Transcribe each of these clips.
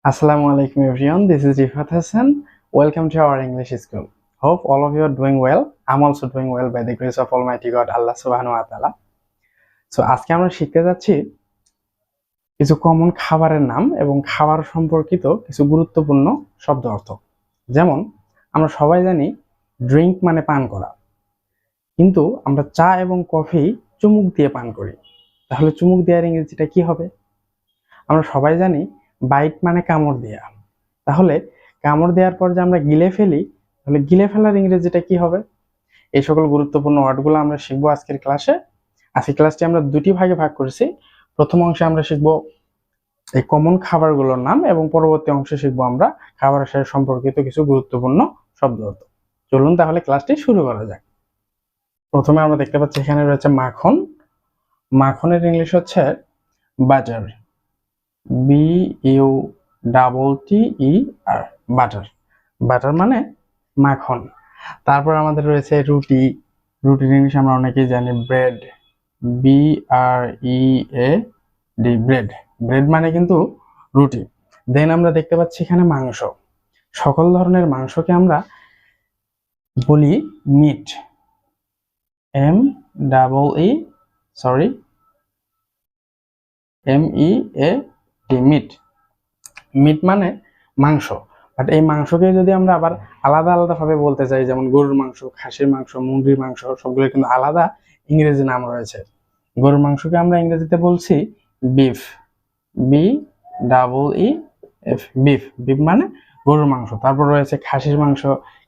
Assalamu alaikum everyone, this is Rifat Hasan. Welcome to our English school. Hope all of you are doing well. I'm also doing well by the grace of Almighty God Allah subhanahu wa ta'ala. So আজকে আমরা শিখতে যাচ্ছি কিছু common খাবারের নাম এবং খাবার সম্পর্কিত কিছু গুরুত্বপূর্ণ শব্দ অর্থ। যেমন আমরা সবাই জানি ড্রিঙ্ক মানে পান করা, কিন্তু আমরা চা এবং কফি চুমুক দিয়ে পান করি। তাহলে চুমুক দেওয়ার ইংরেজিটা কি হবে? আমরা সবাই জানি বাইট মানে কামড় দেওয়া, তাহলে কামড় দেওয়ার পর যে আমরা গিলে ফেলি, তাহলে গিলে ফেলার ইংরেজিটা কি হবে? এই সকল গুরুত্বপূর্ণ ওয়ার্ডগুলো আমরা শিখবো আজকের ক্লাসে। আজকের ক্লাসটি আমরা দুটি ভাগে ভাগ করেছি। প্রথম অংশে আমরা শিখবো এই কমন খাবারগুলোর নাম এবং পরবর্তী অংশে শিখবো আমরা খাবারের সাথে সম্পর্কিত কিছু গুরুত্বপূর্ণ শব্দ অর্থ। চলুন তাহলে ক্লাসটি শুরু করা যাক। প্রথমে আমরা দেখতে পাচ্ছি এখানে রয়েছে মাখন। মাখনের ইংলিশ হচ্ছে বাটার, BUTTER, বাটার। বাটার মানে মাখন। তারপর আমাদের রয়েছে রুটি। রুটির ইংলিশ আমরা অনেকেই জানি ব্রেড, BREAD, ব্রেড। ব্রেড মানে কিন্তু রুটি। দেন আমরা দেখতে পাচ্ছি এখানে মাংস। সকল ধরনের মাংসকে আমরা বলি মিট, MEAT, মিট। মিট মানে মাংস। বাট এই মাংসকে যদি আমরা আবার আলাদা আলাদা ভাবে বলতে চাই, যেমন গরুর মাংস, খাসির মাংস, মুরগির মাংস, সবগুলো কিন্তু আলাদা ইংরেজি নাম রয়েছে। গরুর মাংসকে আমরা ইংরেজিতে বলছি বিফ, BEEF, বিফ। বিফ মানে গরুর মাংস। তারপর রয়েছে খাসির মাংস।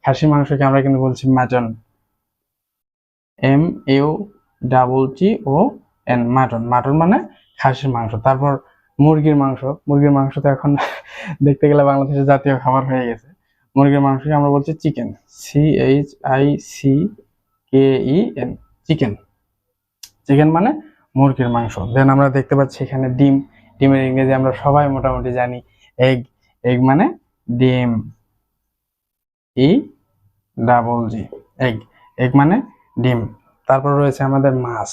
খাসির মাংসকে আমরা কিন্তু বলছি মাটন, MUTTON, মাটন। মাটন মানে খাসির মাংস। তারপর মুরগির মাংস। মুরগির মাংস তো এখন দেখতে গেলে বাংলাদেশের জাতীয় খাবার হয়ে গেছে। মুরগির মাংসকে আমরা বলছি চিকেন, CHICKEN, চিকেন। চিকেন মানে মুরগির মাংস। দেন আমরা দেখতে পাচ্ছি এখানে ডিম। ডিমের ইংরেজি আমরা সবাই মোটামুটি জানি এগ। এগ মানে ডিম, EGG, এগ। এগ মানে ডিম। তারপর রয়েছে আমাদের মাছ।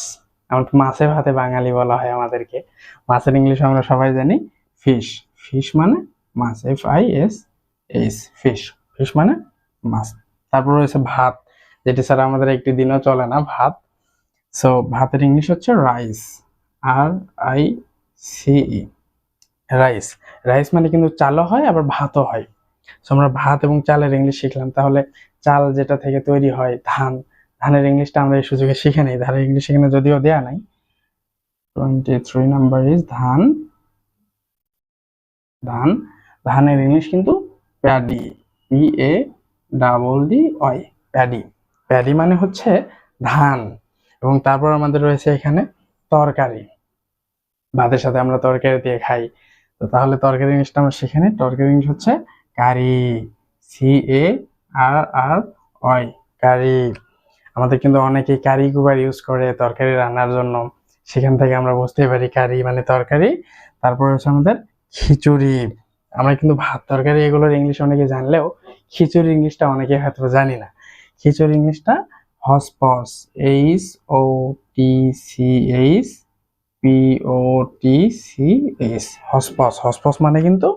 আমাদের মাছে ভাতে বাঙালি বলা হয় আমাদেরকে। মাছের ইংলিশ আমরা সবাই জানি ফিশ। ফিশ মানে মাছ, FISH, ফিশ। ফিশ মানে মাছ। তারপর রয়েছে ভাত, যেটি ছাড়া আমাদের একটি দিনও চলে না, ভাত। সো ভাতের ইংলিশ হচ্ছে রাইস, RICE, রাইস। রাইস মানে কিন্তু চালও হয় আবার ভাতও হয়। সো আমরা ভাত এবং চালের ইংলিশ শিখলাম। তাহলে চাল যেটা থেকে তৈরি হয়, ধান, ধানের ইংলিশটা আমরা এই সুযোগে শিখে নেই। ধানের ইংলিশ এখানে যদিও দেয়া নাই। 23 নাম্বার ইজ ধান। ধান, ধানের ইংলিশ কিন্তু প্যাডি, PADDY, প্যাডি। প্যাডি মানে হচ্ছে ধান। এবং তারপর আমাদের রয়েছে এখানে তরকারি। ভাতের সাথে আমরা তরকারি দিয়ে খাই। তো তাহলে তরকারি ইংলিশটা আমরা শিখে নিই। তরকারি ইংলিশ হচ্ছে কারি, CARRY, কারি। আমাদের কিন্তু অনেকেই কারি কুকার ইউজ করে তরকারি রান্নার জন্য। সেখান থেকে আমরা বুঝতে পারি কারি মানে তরকারি। তারপর হচ্ছে আমাদের খিচুড়ি। আমরা কিন্তু ভাত তরকারি এগুলোর ইংলিশ অনেকে জানলেও খিচুড়ি ইংলিশটা অনেকে হয়তো জানি না। খিচুড়ি ইংলিশটা হসপস, HOTCHPOTCH, হসপস। হসপস মানে কিন্তু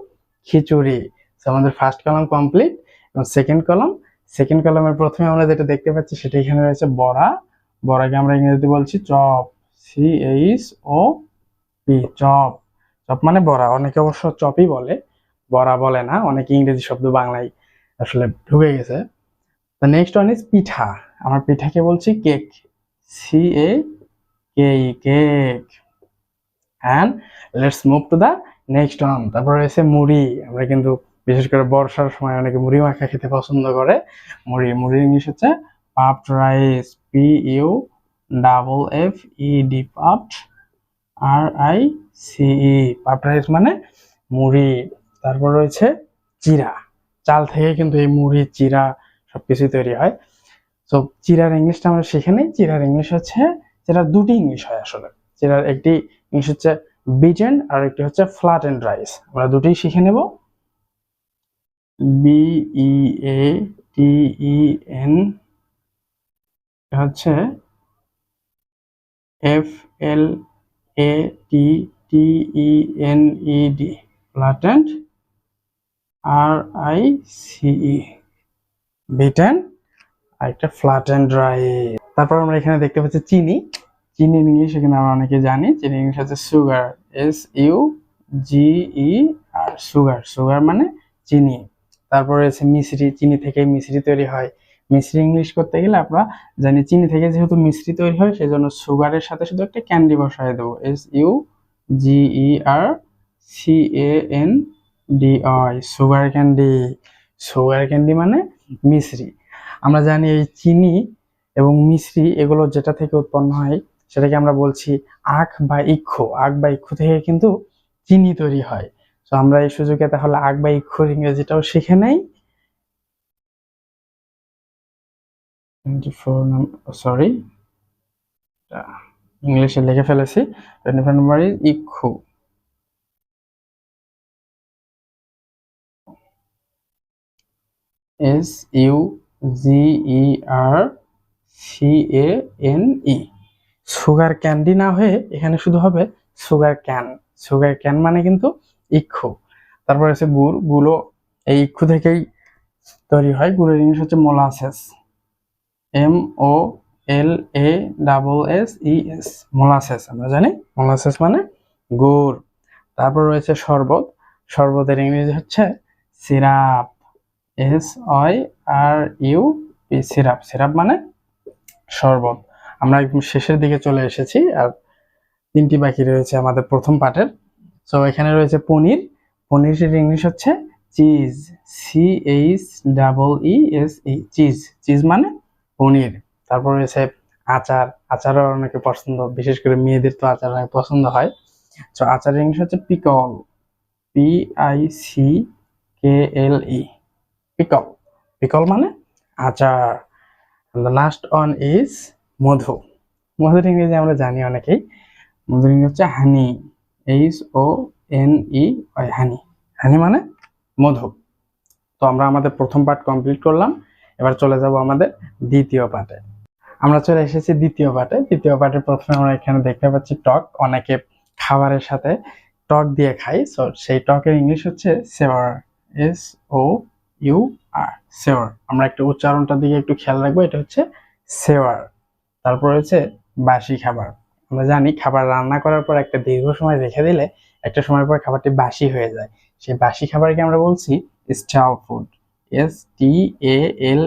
খিচুড়ি। আমাদের ফার্স্ট কলাম কমপ্লিট। এবং সেকেন্ড কলামের প্রথমে আমরা যেটা দেখতে পাচ্ছি সেটা এখানে রয়েছে বড়া। বড়াকে আমরা ইংরেজিতে বলছি চপ, CHOP, চপ। চপ মানে বড়া। অনেকে অবশ্য চপই বলে, বড়া বলে না। অনেকে ইংরেজি শব্দ বাংলায় আসলে ঢুকে গেছে। The next one is পিঠা। আমরা পিঠাকে বলছি cake, CAKE, cake. And let's move to the next one. তারপর রয়েছে মুড়ি। আমরা কিন্তু বিশেষ করে বর্ষার সময় অনেকে মুড়ি মাখা খেতে পছন্দ করে। মুড়ি, মুড়ির ইংলিশ হচ্ছে puffed rice, PUFFED, puffed, RICE, puffed rice মানে মুড়ি। তারপর রয়েছে চিড়া। চাল থেকে কিন্তু এই মুড়ি, চিড়া সবকিছু তৈরি হয়। তো চিড়ার ইংলিশটা আমরা শিখে নিই। চিড়ার ইংলিশ হচ্ছে, চিড়ার দুটি ইংলিশ হয় আসলে। চিড়ার একটি ইংলিশ হচ্ছে বিটেন আর একটি হচ্ছে ফ্ল্যাটেন্ড রাইস। আমরা দুটোই শিখে নেব। BEATEN হচ্ছে FLATTENED, ফ্ল্যাটেন্ড RICE, বিটেন, আর একটা ফ্ল্যাট এন্ড ড্রাই। তারপর আমরা এখানে দেখতে পাচ্ছি চিনি। চিনির ইংলিশ এখানে আমরা অনেকে জানি, চিনির ইংলিশ হচ্ছে সুগার, SUGER, সুগার। সুগার মানে চিনি। তারপর রয়েছে মিশ্রি, চিনি থেকে মিশ্রি তৈরি হয়। মিশ্রি ইংলিশ করতে গেলে আমরা জানি চিনি থেকে যেহেতু মিশ্রি তৈরি হয় সেজন্য সুগারের সাথে শুধু একটা ক্যান্ডি বসায় দেবো, SUGERCANDI, sugar candy. Sugar candy মানে মিশ্রি। আমরা জানি এই চিনি এবং মিশ্রি এগুলো যেটা থেকে উৎপন্ন হয় সেটাকে আমরা বলছি আখ বা ইক্ষু। আখ বা ইক্ষু থেকে কিন্তু চিনি তৈরি হয়। তো আমরা এই সুযোগে তাহলে আখ বা ইক্ষুর ইংরেজিটাও শিখে নেই। 24 নম্বর, সরি, ইংলিশে লিখে ফেলেছি। 24 নম্বর ইজ ইক্ষু। SUGERCANE। সুগার ক্যান্ডি না হয়ে এখানে শুধু হবে সুগার ক্যান। সুগার ক্যান মানে কিন্তু ইক্ষু। তারপর আছে গুড়। গুড়ও এই ইক্ষু থেকেই তৈরি হয়। গুড়ের ইংলিশ হচ্ছে মোলাসেস, MOLASSES, মোলাসেস। আমরা জানি মোলাসেস মানে গুড়। তারপর রয়েছে শরবত। শরবতের ইংরেজি হচ্ছে সিরাপ, SIRUP, সিরাপ। সিরাপ মানে শরবত। আমরা একদম শেষের দিকে চলে এসেছি, আর তিনটি বাকি রয়েছে আমাদের প্রথম পার্টের। সো এখানে রয়েছে পনির। পনিরের ইংলিশ হচ্ছে চিজ, CHEESE, চিজ। চিজ মানে পনির। তারপর রয়েছে আচার। আচারও অনেকে পছন্দ, বিশেষ করে মেয়েদের তো আচার অনেক পছন্দ হয়। তো আচারের ইংলিশ হচ্ছে পিকল, PICKLE, পিকল। পিকল মানে আচার। দ্য লাস্ট ওয়ান ইজ মধু। মধুর ইংরেজি আমরা জানি অনেকেই। মধুর ইংরেজি হচ্ছে হানি, HONEY, হানি। হানি মানে মধু। তো আমরা আমাদের প্রথম পার্ট কমপ্লিট করলাম। এবার চলে যাব আমাদের দ্বিতীয় পার্টে। আমরা চলে এসেছি দ্বিতীয় পার্টে। দ্বিতীয় পার্টে প্রথমে আমরা এখানে দেখতে পাচ্ছি টক। অনেকে খাবারের সাথে টক দিয়ে খায়। সো সেই টকের ইংলিশ হচ্ছে সেওয়ার, SOUR, সেওয়ার। আমরা একটু উচ্চারণটার দিকে একটু খেয়াল রাখবো, এটা হচ্ছে সেওয়ার। তারপর হচ্ছে বাসি খাবার। আমরা জানি খাবার রান্না করার পর একটা দীর্ঘ সময় রেখে দিলে একটা সময় পর খাবারটি বাসি হয়ে যায়। সেই বাসি খাবারকে আমরা বলছি stale food, STALEFOOD,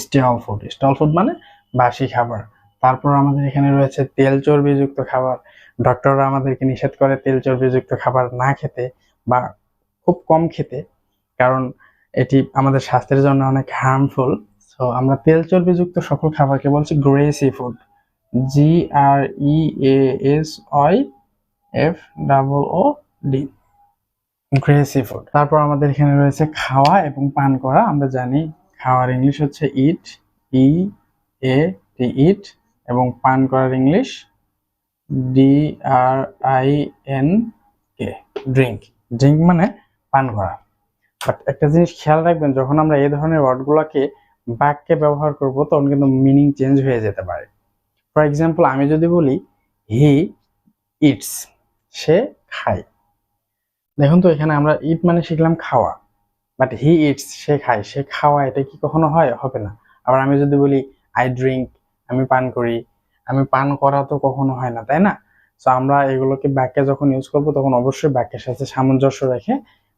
stale food. Stale food মানে বাসি খাবার। তারপর আমাদের এখানে রয়েছে তেল চর্বিযুক্ত খাবার। ডক্টররা আমাদেরকে নিষেধ করে তেল চর্বিযুক্ত খাবার না খেতে বা খুব কম খেতে, কারণ এটি আমাদের স্বাস্থ্যের জন্য অনেক হার্মফুল। সো আমরা তেল চর্বিযুক্ত সকল খাবারকে বলছি greasy food, GREASYFOOD, greasy food. তারপর আমাদের এখানে রয়েছে খাওয়া এবং পান করা। আমরা জানি খাওয়ার ইংলিশ হচ্ছে ইট, EAT, এবং পান করার ইংলিশ DRINK, ড্রিঙ্ক। ড্রিঙ্ক মানে পান করা। বাট একটা জিনিস খেয়াল রাখবেন, যখন আমরা এই ধরনের ওয়ার্ডগুলোকে বাক্যে ব্যবহার করব তখন কিন্তু মিনিং চেঞ্জ হয়ে যেতে পারে। ফর এক্সাম্পল, আমি যদি বলি হি ইটস, সে খায়। দেখুন তো এখানে আমরা ইট মানে শিখলাম খাওয়া, বাট হি ইটস, সে খায়। সে খাওয়া, এটা কি কখনো হয়? হবে না। আবার আমি যদি বলি আই ড্রিঙ্ক, আমি পান করি, আমি পান করা তো কখনো হয় না, তাই না? তো আমরা এগুলোকে বাক্যে যখন ইউজ করব তখন অবশ্যই বাক্যের সাথে সামঞ্জস্য রেখে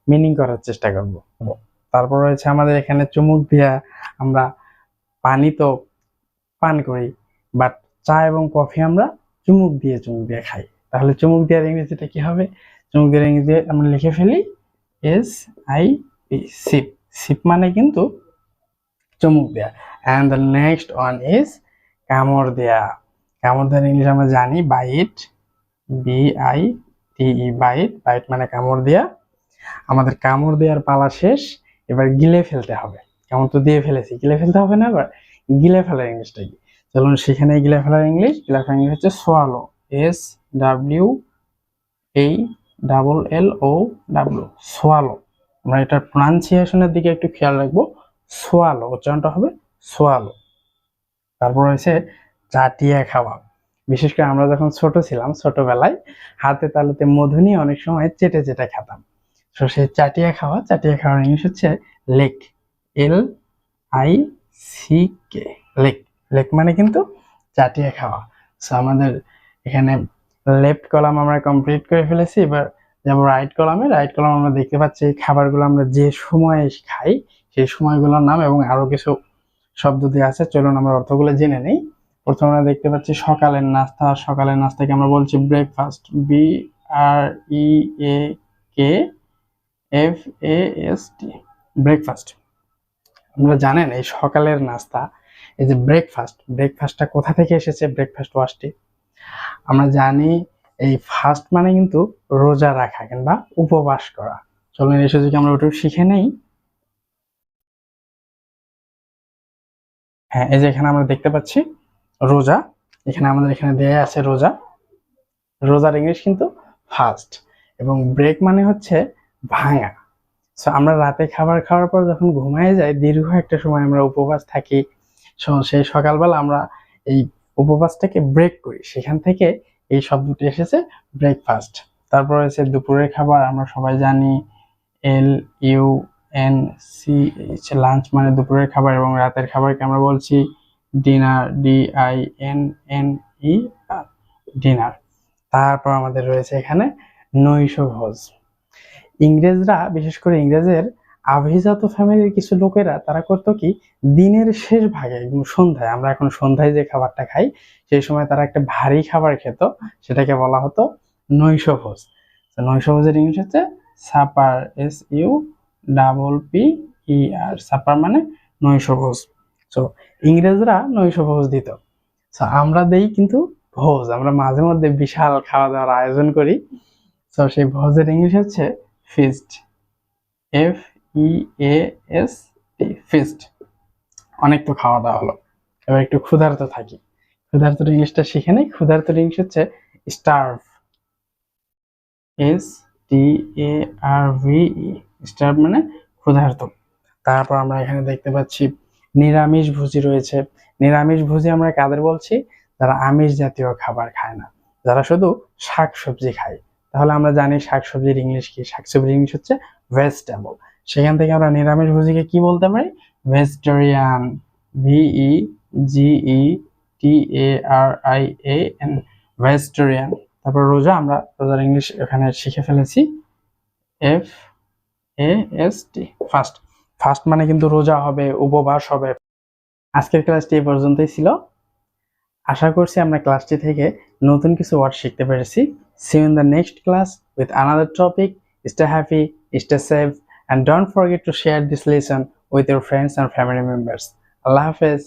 মিনিং করার চেষ্টা করব। তারপর রয়েছে আমাদের এখানে চুমুক দিয়া। আমরা পানি তো পান করি, বাট চা এবং কফি আমরা চুমুক দিয়ে খাই। তাহলে চুমুক দেওয়ার ইংরেজিটা কি হবে? চুমুক দেওয়ার ইংরেজি আমরা লিখে ফেলি SIP, সিপ। সিপ মানে কিন্তু চুমুক দেয়া। And the next one is কামড় দেয়া। কামড় দেওয়ার ইংলিশ আমরা জানি বাইট, BITE, বাইট। বাইট মানে কামড় দেয়া। আমাদের কামড় দেওয়ার পালা শেষ, এবার গিলে ফেলতে হবে। কামড় তো দিয়ে ফেলেছি, গিলে ফেলতে হবে না? এবার গিলে ফেলার ইংলিশটা কি? চলুন সেখানে গিলে ফেলার ইংলিশ। গিলে ফেলার ইংলিশ হচ্ছে সোয়ালো, SWALLOW, সোয়ালো। আমরা এটার প্রনাউন্সিয়েশনের দিকে একটু খেয়াল রাখবো। সোয়ালো উচ্চারণটা হবে সোয়ালো। তারপর হচ্ছে চাটিয়ে খাওয়া। বিশেষ করে আমরা যখন ছোট ছিলাম, ছোটবেলায় হাতে তালুতে মধু নিয়ে অনেক সময় চেটে চেটে খেতাম। তো সেই চাটিয়া খাওয়ার ইংলিশ হচ্ছে লেক, LICK, লেক। লেক মানে কিন্তু চাটিয়ে খাওয়া। সো আমাদের এখানে লেফট কলাম আমরা কমপ্লিট করে ফেলেছি। এবার যেমন রাইট কলামে, রাইট কলাম আমরা দেখতে পাচ্ছি এই খাবারগুলো আমরা যে সময়ে খাই সেই সময়গুলোর নাম এবং আরো কিছু শব্দ দিয়ে আছে। চলুন আমরা অর্থগুলো জেনে নেই। প্রথমে আমরা দেখতে পাচ্ছি সকালের নাস্তা। সকালের নাস্তাকে আমরা বলছি ব্রেকফাস্ট, BREAKFAST, ব্রেকফাস্ট। আপনারা জানেন এই সকালের নাস্তা, এই যে ব্রেকফাস্টটা কোথা থেকে এসেছে? ব্রেকফাস্ট ওয়ার্ডটি আমরা জানি এই ফাস্ট মানে কিন্তু রোজা রাখা কিংবা উপবাস করা। চলুন এই সুযোগে আমরা ওটা শিখে নেই। হ্যাঁ, এই যে এখানে আমরা দেখতে পাচ্ছি রোজা, এখানে আমাদের এখানে দেয়া আছে রোজা। রোজার ইংলিশ কিন্তু ফাস্ট, এবং ব্রেক মানে হচ্ছে ভাঙা। সো আমরা রাতে খাবার খাওয়ার পর যখন ঘুমায় যাই, দীর্ঘ একটা সময় আমরা উপবাস থাকি। সেই সকালবেলা আমরা এই উপবাসটাকে ব্রেক করি, সেখান থেকে এই শব্দটি এসেছে ব্রেকফাস্ট। তারপর হচ্ছে দুপুরের খাবার, আমরা সবাই জানি LUNCH, লাঞ্চ মানে দুপুরের খাবার, এবং রাতের খাবারকে আমরা বলছি ডিনার, DINNE, ডিনার। তারপর আমাদের রয়েছে এখানে নৈশভোজ। ইংরেজরা, বিশেষ করে ইংরেজের আভিজাত ফ্যামিলির কিছু লোকেরা তারা করতো কি, দিনের শেষ ভাগে একদম সন্ধ্যায়, আমরা এখন সন্ধ্যায় যে খাবারটা খাই সেই সময় তারা একটা ভারী খাবার খেত, সেটাকে বলা হতো নৈশভোজ। নৈশভোজের ইংলিশ হচ্ছে সাপার, SUPPER, সাপার মানে নৈশভোজ। তো ইংরেজরা নৈশভোজ দিত, তো আমরা দেই কিন্তু ভোজ। আমরা মাঝে মধ্যে বিশাল খাওয়া দাওয়ার আয়োজন করি। তো সেই ভোজের ইংলিশ হচ্ছে ফিস্ট, FEAST, ফিস্ট। অনেক তো খাওয়া দাওয়া হলো, এবার একটু ক্ষুধার্ত থাকি। ক্ষুধার্তর ইংলিশটা শিখে নেই। ক্ষুধার্তর ইংলিশ হচ্ছে স্টার্ভ, STARVE, স্টার্ভ মানে ক্ষুধার্ত। তারপর আমরা এখানে দেখতে পাচ্ছি নিরামিষ ভোজী রয়েছে। নিরামিষ ভোজী আমরা কাদের বলছি? যারা আমিষ জাতীয় খাবার খায় না, যারা শুধু শাকসবজি খায়। তাহলে আমরা জানি শাকসবজির ইংলিশ কি? শাকসবজির ইংলিশ হচ্ছে ভেজিটেবল। সেখান থেকে আমরা নিরামিষ ভোজীকে কি বলতে পারি? Vegetarian, VEGETARIAN, vegetarian. তারপর রোজা, আমরা রোজার ইংলিশ এখানে শিখে ফেলেছি, FAST, ফাস্ট। ফাস্ট মানে কিন্তু রোজা হবে, উপবাস হবে। আজকের ক্লাসটি এই পর্যন্তই ছিল। আশা করছি আমরা ক্লাসটি থেকে নতুন কিছু ওয়ার্ড শিখতে পেরেছি। See you in the next class with another topic. Stay happy, stay safe, and don't forget to share this lesson with your friends and family members. Allah Hafiz.